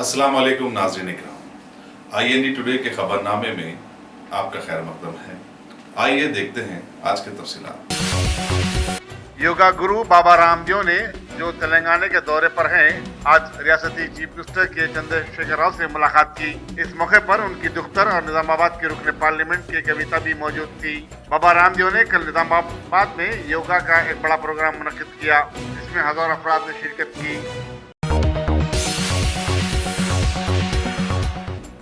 अस्सलाम वालेकुम नाज़रीन इकराम, IND टुडे के खबरनामे में आपका खैर मकदम है। आइए देखते हैं आज के तफसीलात। योगा गुरु बाबा रामदेव ने जो तेलंगाना के दौरे पर हैं, आज रियासती चीफ मिनिस्टर के चंद्रशेखर राव से मुलाकात की। इस मौके पर उनकी दुख्तर और निजामाबाद के रुकने पार्लियामेंट की कविता भी मौजूद थी। बाबा रामदेव ने कल निजामाबाद में योगा का एक बड़ा प्रोग्राम मुनक्किद किया, जिसमें हजारों अफराद ने शिरकत की।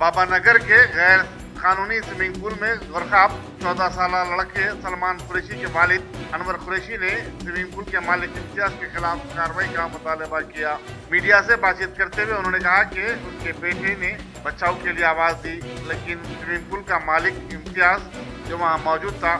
बाबा नगर के गैर कानूनी स्विमिंग पूल में गरकाब 14 साल लड़के सलमान कुरैशी के वालिद अनवर कुरैशी ने स्विमिंग पूल के मालिक इम्तियाज के खिलाफ कार्रवाई का मुतालबा किया। मीडिया से बातचीत करते हुए उन्होंने कहा कि उनके बेटे ने बचाव के लिए आवाज दी, लेकिन स्विमिंग पूल का मालिक इम्तियाज जो वहां मौजूद था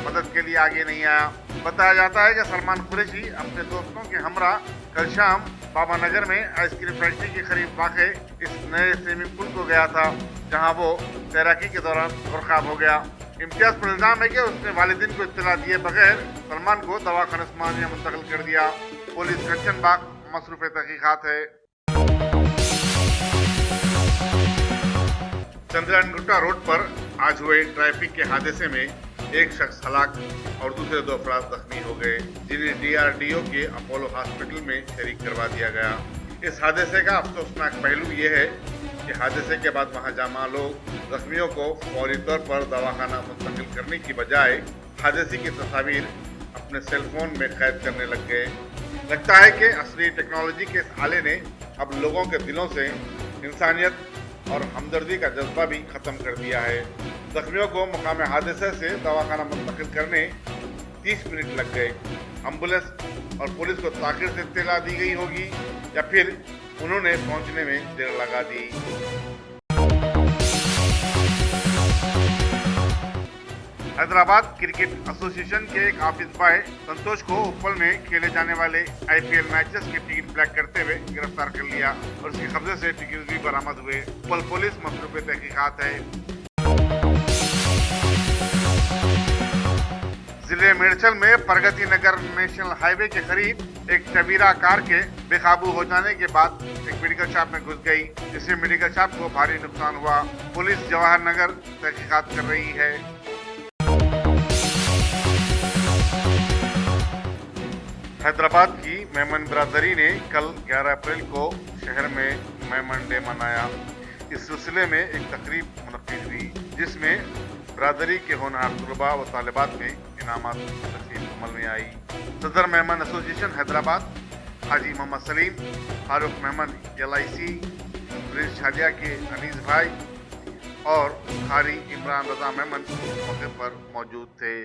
मदद के लिए आगे नहीं आया। बताया जाता है कि सलमान कुरैशी अपने दोस्तों के हमरा कल शाम बाबा नगर में आइसक्रीम फैक्ट्री के करीब वाक़े इस नए स्विमिंग पूल को गया था, जहां वो तैराकी के दौरान गरकाब हो गया। इम्तियाज पर इल्जाम है कि उसने वालिदैन को इत्तला दिए बगैर सलमान को दवाखाना उस्मानिया मुंतकिल कर दिया। पुलिस कंचन बाग मसरूफ़ तहकीकात है। चंद्रयान गुट्टा रोड पर आज हुए ट्रैफिक के हादसे में एक शख्स हलाक और दूसरे 2 अफराद जख्मी हो गए, जिन्हें DRDO के अपोलो हॉस्पिटल में शरीक करवा दिया गया। इस हादसे का अफसोसनाक पहलू ये है कि हादसे के बाद वहां जमा लोग जख्मियों को फौरी तौर पर दवाखाना मुंतकिल करने की बजाय हादसे की तस्वीर अपने सेल फोन में कैद करने लग गए। लगता है कि असली टेक्नोलॉजी के इस आले ने अब लोगों के दिलों से इंसानियत और हमदर्दी का जज्बा भी खत्म कर दिया है। जख्मियों को मुकाम हादसे से दवाखाना मुंतकिल करने 30 मिनट लग गए। एम्बुलेंस और पुलिस को ताखिर से इत्तला दी गई होगी या फिर उन्होंने पहुंचने में देर लगा दी। हैदराबाद क्रिकेट एसोसिएशन के एक ऑफिस बॉय संतोष को उप्पल में खेले जाने वाले IPL मैचेस के टिकट ब्लैक करते हुए गिरफ्तार कर लिया और उसके कब्जे से टिकट भी बरामद हुए। उप्पल पुलिस मसरूफ़ तहकीकात है। जिले मेडचल में प्रगति नगर नेशनल हाईवे के करीब एक टवीरा कार के बेकाबू हो जाने के बाद एक मेडिकल शॉप में घुस गई, जिससे मेडिकल शॉप को भारी नुकसान हुआ। पुलिस जवाहर नगर तहकीकात कर रही है। हैदराबाद की मेमन बिरादरी ने कल 11 अप्रैल को शहर में मेमन डे मनाया। इस सिलसिले में एक तकरीब मुनक्किद हुई, जिसमें बिरादरी के होनहार तलबा व तालिबात में इनामात तकसीम अमल में आई। सदर मेमन एसोसिएशन हैदराबाद हाजी मोहम्मद सलीम, फारूक मेमन LIC, प्रिंस छालिया के अनीस भाई और कारी इमरान रजा मेमन मौके पर मौजूद थे।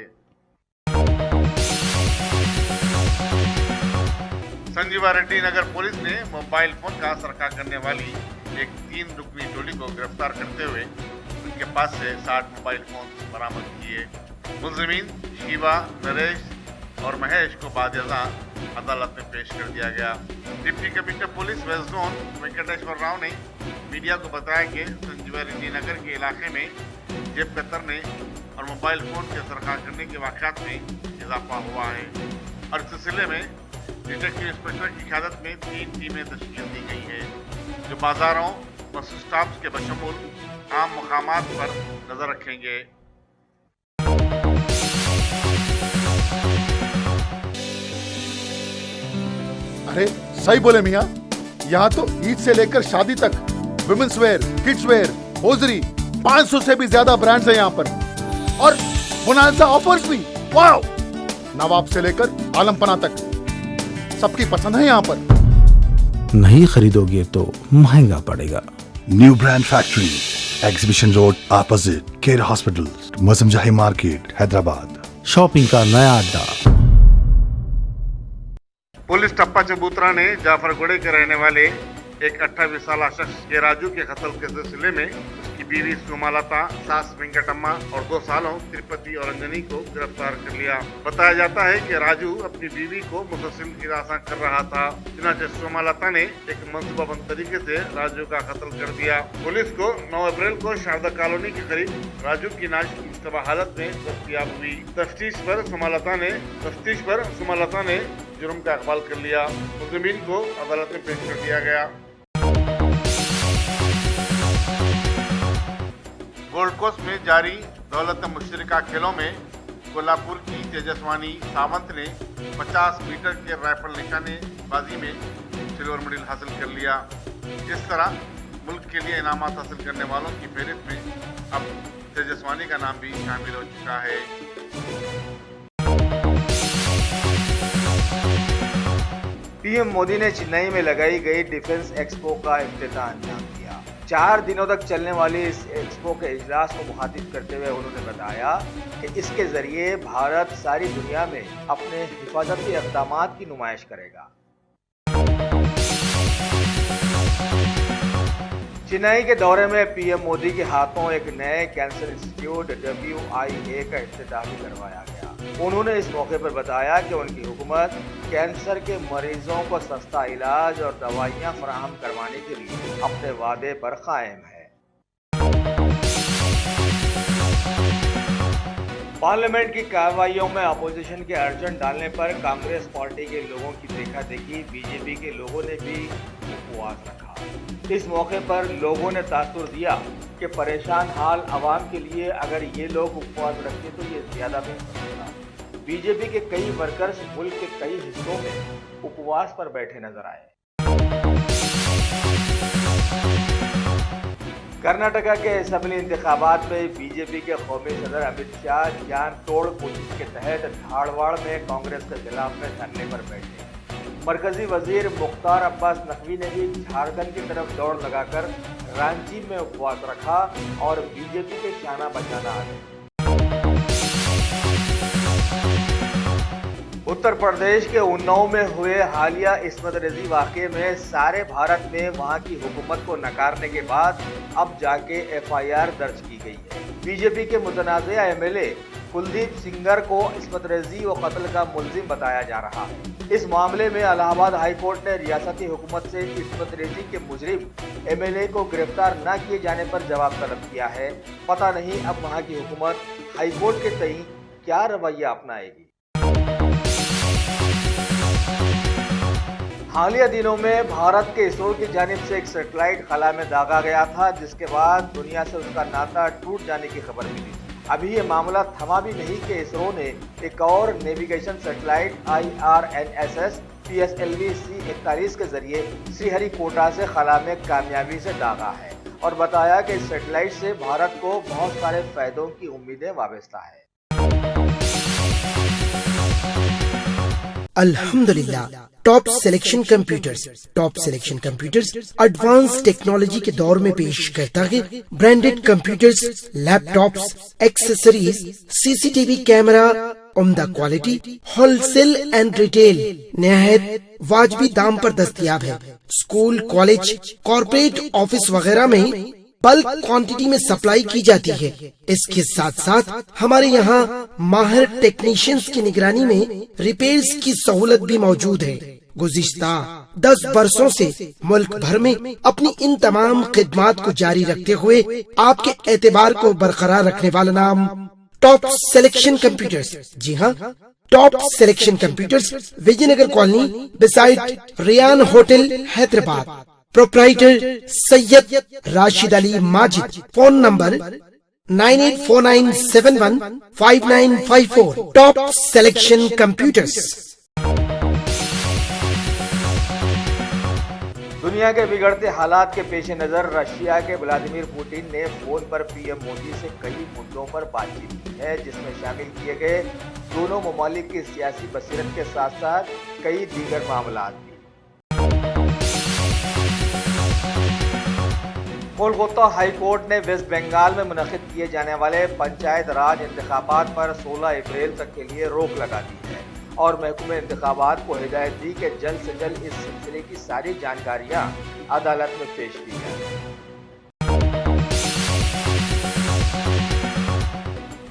संजीवा रेड्डी नगर पुलिस ने मोबाइल फोन का सरका करने वाली एक 3 रुकनी टोली को गिरफ्तार करते हुए उनके पास से 60 मोबाइल फोन बरामद किए। मुलजिमीन शिवा, नरेश और महेश को बादशाह अदालत में पेश कर दिया गया। Deputy commissioner police west zone Venkateshwar Rao ने मीडिया को बताया कि संजीवा रेड्डी नगर के इलाके में जेब कतरने और मोबाइल फोन के सरका करने के वाक़यात में इजाफा हुआ है और इस सिलसिले में डिटेक्टिव इंस्पेक्टर की क़यादत में 3 टीमें तश्कील दी गई है, जो बाजारों बस स्टॉप्स के बशमूल आम मकामात पर नजर रखेंगे। अरे सही बोले मियाँ, यहाँ तो ईद से लेकर शादी तक women's wear, kids wear, hosiery 500 से भी ज्यादा ब्रांड्स हैं यहाँ पर और बोनांजा ऑफर्स भी। वाओ! नवाब से लेकर आलमपना तक सबकी पसंद है यहाँ पर। नहीं खरीदोगे तो महंगा पड़ेगा। New brand factory, exhibition road opposite केर हॉस्पिटल, मजमजाही मार्केट, हैदराबाद। शॉपिंग का नया अड्डा। पुलिस टप्पा चबूतरा ने जाफरगुड़े के रहने वाले एक 28 साल शख्स के राजू के कत्ल के सिलसिले में उसकी बीवी सुमालता, सास वेंकटम्मा और 2 सालों तिरुपति और अंजनी को गिरफ्तार कर लिया। बताया जाता है कि राजू अपनी बीवी को मुसलसल हिरासत कर रहा था, चुनांचे सुमालता ने एक मंसूबाबंद तरीके से राजू का कत्ल कर दिया। पुलिस को 9 अप्रैल को शारदा कॉलोनी के करीब राजू की नाश मुश्तबा हालत में दस्तयाब हुई। तफ्तीश पर सुमालता ने जुर्म का इकबाल कर लिया। मुलजिमीन को अदालत में पेश कर दिया गया। गोल्ड कोस्ट में जारी दौलत मुश्तरका खेलों में कोल्हापुर की तेजस्वानी सावंत ने 50 मीटर के राइफल निशानेबाजी में सिल्वर मेडल हासिल कर लिया। इस तरह मुल्क के लिए इनामात हासिल करने वालों की फहरिस्त में अब तेजस्वानी का नाम भी शामिल हो चुका है। पीएम मोदी ने चेन्नई में लगाई गई डिफेंस एक्सपो का इफ्तिताह अंजाम दिया। 4 दिनों तक चलने वाली इस एक्सपो के इजलास को मुखातिब करते हुए उन्होंने बताया कि इसके जरिए भारत सारी दुनिया में अपने हिफाजती इक़दामात की नुमाइश करेगा। चेन्नई के दौरे में पीएम मोदी के हाथों एक नए कैंसर इंस्टीट्यूट WIA का इफ्तिताह भी करवाया गया। उन्होंने इस मौके पर बताया कि उनकी हुकूमत कैंसर के मरीजों को सस्ता इलाज और दवाइयां फराहम करवाने के लिए अपने वादे पर कायम है। पार्लियामेंट की कार्रवाइयों में अपोजिशन के अड़चन डालने पर कांग्रेस पार्टी के लोगों की देखा देखी बीजेपी के लोगों ने भी उपवास रखा। इस मौके पर लोगों ने तासुर दिया कि परेशान हाल आवाम के लिए अगर ये लोग उपवास रखते तो ये ज्यादा बेहतर होता। बीजेपी के कई वर्कर्स मुल्क के कई हिस्सों में उपवास पर बैठे नजर आए। कर्नाटका के असेंबली इंतखाबात में बीजेपी के कौमी सदर अमित शाह जान तोड़ कोशिश के तहत धारवाड़ में कांग्रेस के खिलाफ में धरने पर बैठे। मरकजी वजीर मुख्तार अब्बास नकवी ने भी झारखंड की तरफ दौड़ लगाकर रांची में उपवास रखा और बीजेपी के शाना बचाना आ गए। उत्तर प्रदेश के उन्नाव में हुए हालिया इस्मत रेजी वाक़े में सारे भारत में वहां की हुकूमत को नकारने के बाद अब जाके FIR दर्ज की गई है। बीजेपी के मुतनाज़िया MLA कुलदीप सिंगर को इस्मत रेजी व कत्ल का मुल्जिम बताया जा रहा है। इस मामले में इलाहाबाद हाई कोर्ट ने रियासती हुकूमत से इस्मत रेजी के मुजरिम MLA को गिरफ्तार न किए जाने पर जवाब तलब किया है। पता नहीं अब वहां की हुकूमत हाई कोर्ट के तई क्या रवैया अपनाएगी। हालिया दिनों में भारत के इसरो की जानिब से एक सैटेलाइट खला में दागा गया था, जिसके बाद दुनिया से उसका नाता टूट जाने की खबर मिली। अभी ये मामला थमा भी नहीं कि इसरो ने एक और navigation satellite IRNSS PSLV C41 के जरिए श्रीहरिकोटा से खला में कामयाबी से दागा है और बताया कि इस सैटेलाइट से भारत को बहुत सारे फायदों की उम्मीदें वाबस्ता है। अल्हम्दुलिल्लाह top selection computers advance technology के दौर में पेश करता है branded computers, laptops, accessories, CCTV camera, उम्दा क्वालिटी, होलसेल एंड रिटेल निहायत वाजबी दाम पर दस्तयाब है। स्कूल, कॉलेज, कॉर्पोरेट ऑफिस वगैरह में बल्क क्वांटिटी में सप्लाई की जाती है। इसके साथ साथ हमारे यहाँ माहिर टेक्नीशियंस की निगरानी में रिपेयर्स की सहूलत भी मौजूद है। गुज़िश्ता 10 बरसों से मुल्क भर में अपनी इन तमाम खिदमात को जारी रखते हुए आपके एतबार को बरकरार रखने वाला नाम टॉप सिलेक्शन कंप्यूटर्स। जी हाँ, top selection computers, Vijayanagar colony beside Riyan hotel, Hyderabad. Proprietor Syed Rashid Ali Majid. Phone number 9849715954। Top selection computers. दुनिया के बिगड़ते हालात के पेश नज़र रशिया के व्लादिमीर पुतिन ने फोन पर पीएम मोदी से कई मुद्दों पर बातचीत की है, जिसमें शामिल किए गए दोनों ममालिक की सियासी बसीरत के साथ साथ कई दीगर मामलात भी। कोलकाता हाई कोर्ट ने वेस्ट बंगाल में मुनक़िद किए जाने वाले पंचायत राज इंतखाबात पर 16 अप्रैल तक के लिए रोक लगा दी है और महकमे इंतखाबात को हिदायत दी कि जल्द से जल्द इस सिलसिले की सारी जानकारियां अदालत में पेश की जाए।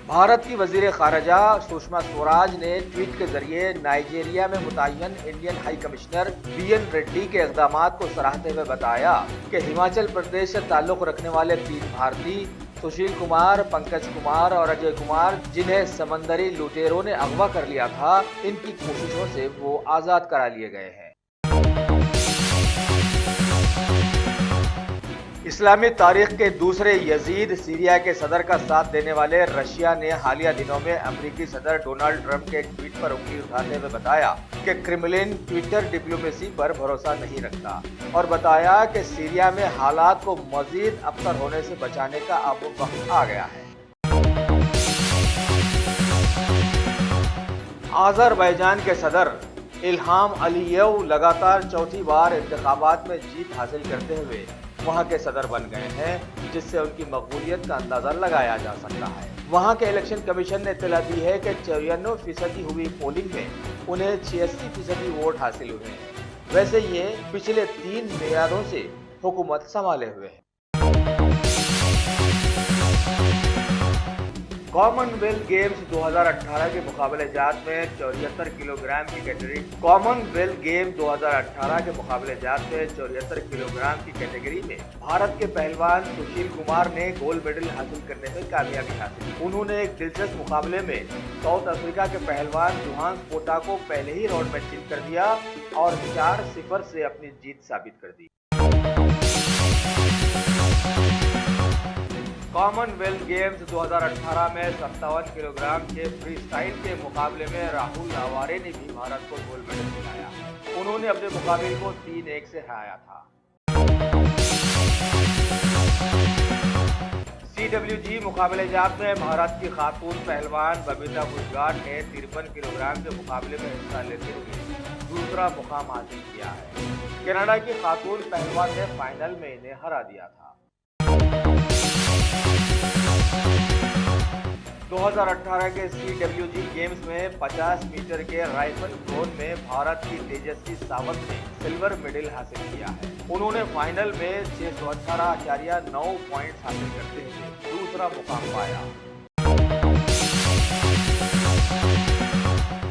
भारत की वजीर खारजा सुषमा स्वराज ने ट्वीट के जरिए नाइजीरिया में मुतय्यन Indian high commissioner BN Reddy के इक़दामात को सराहते हुए बताया कि हिमाचल प्रदेश से ताल्लुक़ रखने वाले 3 भारतीय सुशील कुमार, पंकज कुमार और अजय कुमार, जिन्हें समंदरी लुटेरों ने अगवा कर लिया था, इनकी कोशिशों से वो आज़ाद करा लिए गए हैं। اسلامی تاریخ کے دوسرے یزید سیریا کے صدر کا ساتھ دینے والے رشیا نے حالیہ دنوں میں امریکی صدر ڈونلڈ ٹرمپ کے ایک ٹویٹ پر انگلی اٹھاتے ہوئے بتایا کہ کرملن ٹویٹر ڈپلومیسی پر بھروسہ نہیں رکھتا اور بتایا کہ سیریا میں حالات کو مزید ابتر ہونے سے بچانے کا اب وقت آ گیا ہے۔ آذربائیجان کے صدر الہام علییو لگاتار چوتھی بار انتخابات میں جیت حاصل کرتے ہوئے وہاں کے صدر بن گئے ہیں، جس سے ان کی مقبولیت کا اندازہ لگایا جا سکتا ہے۔ وہاں کے الیکشن کمیشن نے اطلاع دی ہے کہ 94% ہوئی پولنگ میں انہیں 86% ووٹ حاصل ہوئے ہیں۔ ویسے یہ پچھلے 3 میعادوں سے حکومت سنبھالے ہوئے ہیں۔ کامن ویلتھ گیمز 2018 کے مقابلے جات میں 74 کلو گرام کی کیٹیگری میں بھارت کے پہلوان سشیل کمار نے گولڈ میڈل حاصل کرنے میں کامیابی حاصل کی۔ انہوں نے ایک دلچسپ مقابلے میں ساؤتھ افریقہ کے پہلوان جوہانس پوٹا کو پہلے ہی راؤنڈ میں چیت کر دیا اور 4-0 سے اپنی جیت ثابت کر دی۔ کامن ویلتھ گیمز 2018 میں 57 کلو گرام کے فری سٹائل کے مقابلے میں راہل آوارے نے بھی بھارت کو گولڈ میڈل دلایا۔ انہوں نے اپنے مقابل کو 3-1 سے ہرایا تھا۔ CWG مقابلے جات میں بھارت کی خاتون پہلوان ببیتا گجرات نے 53 کلو گرام کے مقابلے میں حصہ لیتے ہوئے دوسرا مقام حاصل کیا ہے۔ کینیڈا کی خاتون پہلوان نے فائنل میں انہیں ہرا دیا تھا۔ 2018 کے CWG گیمز میں 50 میٹر کے رائفل تھرون میں بھارت کی تیجسوی ساونت نے سلور میڈل حاصل کیا ہے۔ انہوں نے فائنل میں 618.9 پوائنٹس حاصل کرتے ہوئے دوسرا مقام پایا۔